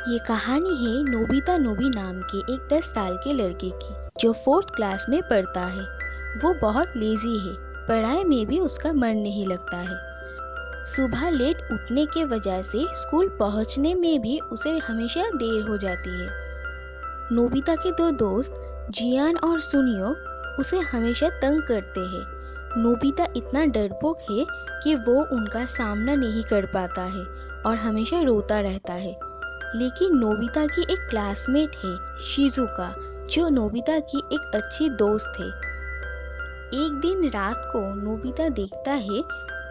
ये कहानी है नोबिता नोबी नाम के एक 10 साल के लड़के की जो 4th क्लास में पढ़ता है। वो बहुत लेजी है, पढ़ाई में भी उसका मन नहीं लगता है। सुबह लेट उठने के वजह से स्कूल पहुंचने में भी उसे हमेशा देर हो जाती है। नोबिता के दो दोस्त जियान और सुनियो उसे हमेशा तंग करते हैं। नोबिता इतना डरपोक है कि वो उनका सामना नहीं कर पाता है और हमेशा रोता रहता है। लेकिन नोबिता की एक क्लासमेट है शिजुका, जो नोबिता की एक अच्छी दोस्त है। एक दिन रात को नोबिता देखता है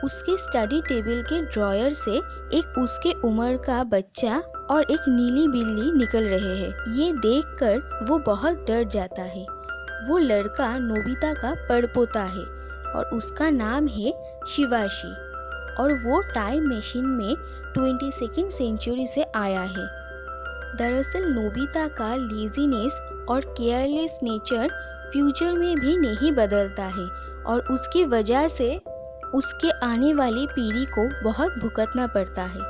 उसके स्टडी टेबल के ड्रॉयर से एक उसके उम्र का बच्चा और एक नीली बिल्ली निकल रहे हैं। ये देखकर वो बहुत डर जाता है। वो लड़का नोबिता का पड़पोता है और उसका नाम है शिवाशी और वो टाइम मशीन में 22nd सेंचुरी से आया है। दरअसल नोबिता का लेजीनेस और केयरलेस नेचर फ्यूचर में भी नहीं बदलता है और उसकी वजह से उसके आने वाली पीढ़ी को बहुत भुगतना पड़ता है।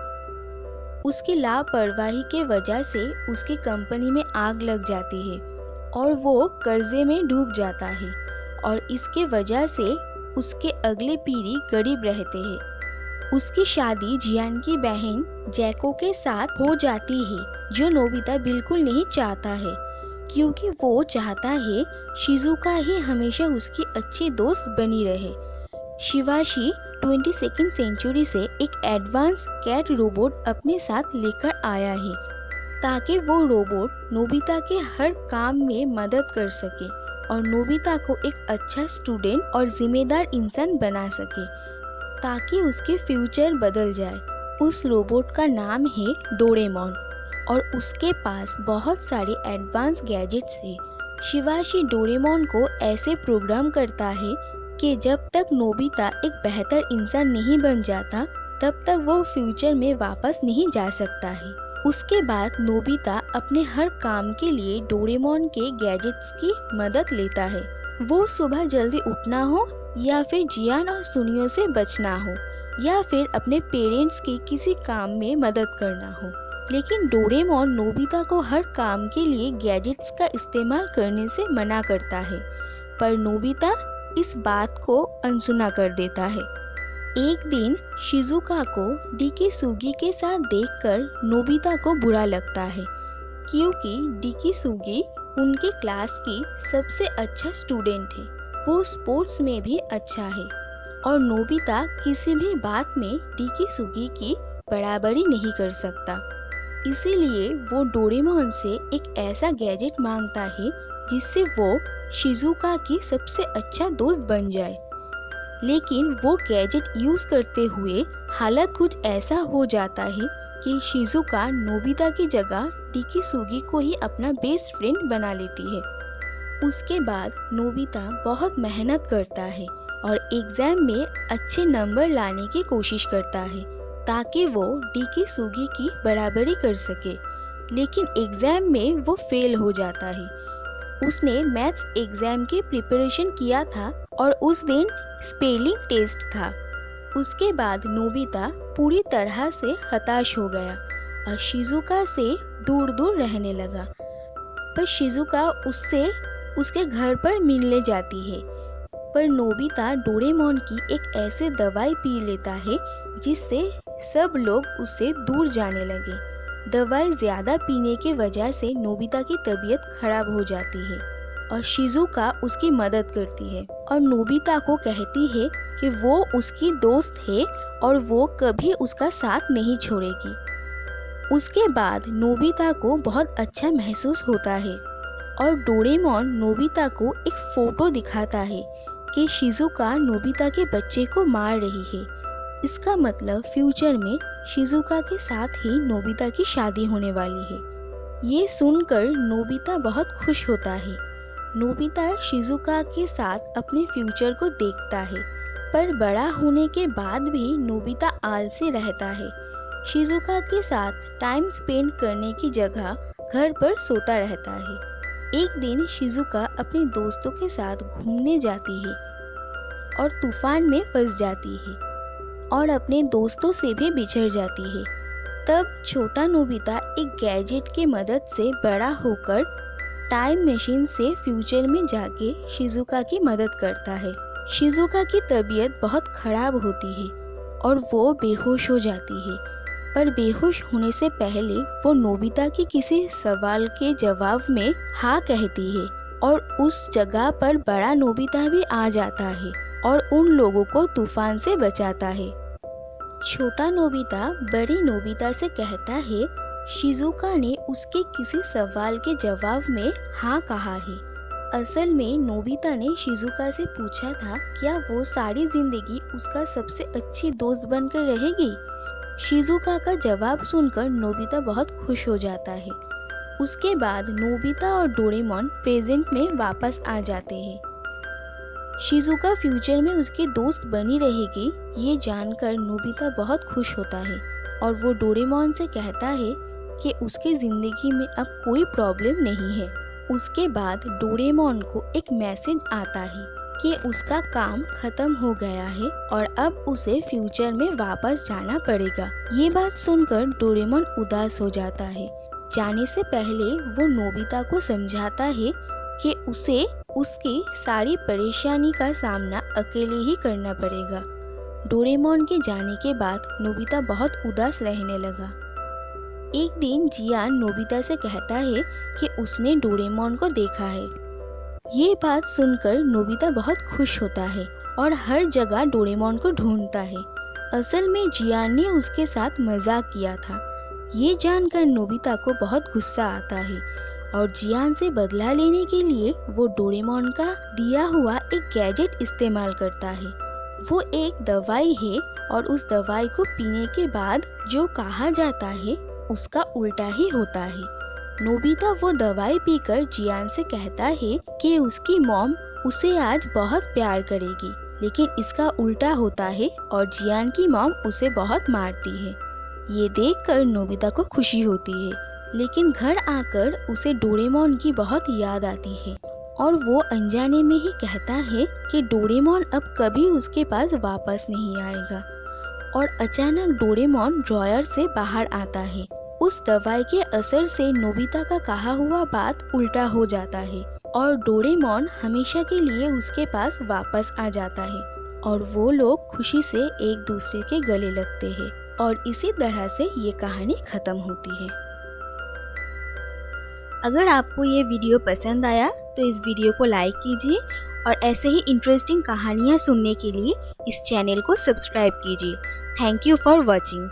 उसकी लापरवाही के वजह से उसकी कंपनी में आग लग जाती है और वो कर्जे में डूब जाता है और इसके वजह से उसके अगले पीढ़ी गरीब रहते हैं। उसकी शादी जियान की बहन जैको के साथ हो जाती है, जो नोबिता बिल्कुल नहीं चाहता है क्योंकि वो चाहता है शिजुका ही हमेशा उसकी अच्छी दोस्त बनी रहे। शिवाशी 22nd सेंचुरी से एक एडवांस कैट रोबोट अपने साथ लेकर आया है ताकि वो रोबोट नोबिता के हर काम में मदद कर सके और नोबिता को एक अच्छा स्टूडेंट और जिम्मेदार इंसान बना सके ताकि उसके फ्यूचर बदल जाए। उस रोबोट का नाम है डोरेमोन और उसके पास बहुत सारे एडवांस गैजेट्स हैं। शिवाशी डोरेमोन को ऐसे प्रोग्राम करता है कि जब तक नोबिता एक बेहतर इंसान नहीं बन जाता तब तक वो फ्यूचर में वापस नहीं जा सकता है। उसके बाद नोबिता अपने हर काम के लिए डोरेमोन के गैजेट्स की मदद लेता है। वो सुबह जल्दी उठना हो या फिर जियान और सुनियो से बचना हो या फिर अपने पेरेंट्स के किसी काम में मदद करना हो। लेकिन डोरेमोन नोबिता को हर काम के लिए गैजेट्स का इस्तेमाल करने से मना करता है, पर नोबिता इस बात को अनसुना कर देता है। एक दिन शिजुका को डिकिसुगी के साथ देखकर नोबिता को बुरा लगता है क्योंकि डिकिसुगी उनके क्लास की सबसे अच्छा स्टूडेंट है। वो स्पोर्ट्स में भी अच्छा है और नोबिता किसी भी बात में डिकिसुगी की बराबरी नहीं कर सकता। इसीलिए वो डोरेमोन से एक ऐसा गैजेट मांगता है जिससे वो शिजुका की सबसे अच्छा दोस्त बन जाए। लेकिन वो गैजेट यूज करते हुए हालत कुछ ऐसा हो जाता है कि शिजुका नोबिता की जगह डिकिसुगी को ही अपना बेस्ट फ्रेंड बना लेती है। उसके बाद नोबिता बहुत मेहनत करता है और एग्जाम में अच्छे नंबर लाने की कोशिश करता है ताकि वो डिकिसुगी की बराबरी कर सके। लेकिन एग्जाम में वो फेल हो जाता है। उसने मैथ्स एग्जाम की प्रिपरेशन किया था और उस दिन स्पेलिंग टेस्ट था। उसके बाद नोबिता पूरी तरह से हताश हो गया और शिजुका से दूर दूर रहने लगा। पर शिजुका उससे उसके घर पर मिलने जाती है, पर नोबिता डोरेमोन की एक ऐसे दवाई पी लेता है जिससे सब लोग उससे दूर जाने लगे। दवाई ज्यादा पीने की वजह से नोबिता की तबीयत खराब हो जाती है और शिजुका उसकी मदद करती है और नोबिता को कहती है कि वो उसकी दोस्त है और वो कभी उसका साथ नहीं छोड़ेगी। उसके बाद नोबिता को बहुत अच्छा महसूस होता है और डोरेमोन नोबिता को एक फोटो दिखाता है कि शिजुका नोबिता के बच्चे को मार रही है। इसका मतलब फ्यूचर में शिजुका के साथ ही नोबिता की शादी होने वाली है। ये सुनकर नोबिता बहुत खुश होता है। नोबिता शिजुका के साथ अपने फ्यूचर को देखता है, पर बड़ा होने के बाद भी नोबिता आलसी रहता है। शिजुका के साथ टाइम स्पेंड करने की जगह घर पर सोता रहता है। एक दिन शिजुका अपने दोस्तों के साथ घूमने जाती है और तूफान में फंस जाती है और अपने दोस्तों से भी बिछड़ जाती है। तब छोटा नोबिता एक गैजेट के मदद से बड़ा होकर टाइम मशीन से फ्यूचर में जाके शिजुका की मदद करता है। शिजुका की तबीयत बहुत खराब होती है और वो बेहोश हो जाती है, पर बेहोश होने से पहले वो नोबिता की किसी सवाल के जवाब में हाँ कहती है और उस जगह पर बड़ा नोबिता भी आ जाता है और उन लोगों को तूफान से बचाता है। छोटा नोबिता बड़ी नोबिता से कहता है शिजुका ने उसके किसी सवाल के जवाब में हाँ कहा है। असल में नोबिता ने शिजुका से पूछा था क्या वो सारी जिंदगी उसका सबसे अच्छी दोस्त बनकर रहेगी। शिजुका का जवाब सुनकर नोबिता बहुत खुश हो जाता है। उसके बाद नोबिता और डोरेमोन प्रेजेंट में वापस आ जाते हैं। शिजुका फ्यूचर में उसकी दोस्त बनी रहेगी ये जानकर नोबिता बहुत खुश होता है और वो डोरेमोन से कहता है कि उसकी ज़िंदगी में अब कोई प्रॉब्लम नहीं है। उसके बाद डोरेमोन को एक मैसेज आता है कि उसका काम खत्म हो गया है और अब उसे फ्यूचर में वापस जाना पड़ेगा। ये बात सुनकर डोरेमोन उदास हो जाता है। जाने से पहले वो नोबिता को समझाता है कि उसे उसकी सारी परेशानी का सामना अकेले ही करना पड़ेगा। डोरेमोन के जाने के बाद नोबिता बहुत उदास रहने लगा। एक दिन जियान नोबिता से कहता है कि उसने डोरेमोन को देखा है। ये बात सुनकर नोबिता बहुत खुश होता है और हर जगह डोरेमोन को ढूंढता है। असल में जियान ने उसके साथ मजाक किया था। ये जानकर नोबिता को बहुत गुस्सा आता है और जियान से बदला लेने के लिए वो डोरेमोन का दिया हुआ एक गैजेट इस्तेमाल करता है। वो एक दवाई है और उस दवाई को पीने के बाद जो कहा जाता है उसका उल्टा ही होता है। नोबिता वो दवाई पीकर जियान से कहता है कि उसकी मॉम उसे आज बहुत प्यार करेगी, लेकिन इसका उल्टा होता है और जियान की मॉम उसे बहुत मारती है। ये देखकर नोबिता को खुशी होती है, लेकिन घर आकर उसे डोरेमोन की बहुत याद आती है और वो अनजाने में ही कहता है कि डोरेमोन अब कभी उसके पास वापस नहीं आएगा। और अचानक डोरेमोन ड्रॉयर से बाहर आता है। उस दवाई के असर से नोबिता का कहा हुआ बात उल्टा हो जाता है और डोरेमोन हमेशा के लिए उसके पास वापस आ जाता है और वो लोग खुशी से एक दूसरे के गले लगते हैं और इसी तरह से ये कहानी खत्म होती है। अगर आपको ये वीडियो पसंद आया तो इस वीडियो को लाइक कीजिए और ऐसे ही इंटरेस्टिंग कहानियाँ सुनने के लिए इस चैनल को सब्सक्राइब कीजिए। Thank you for watching.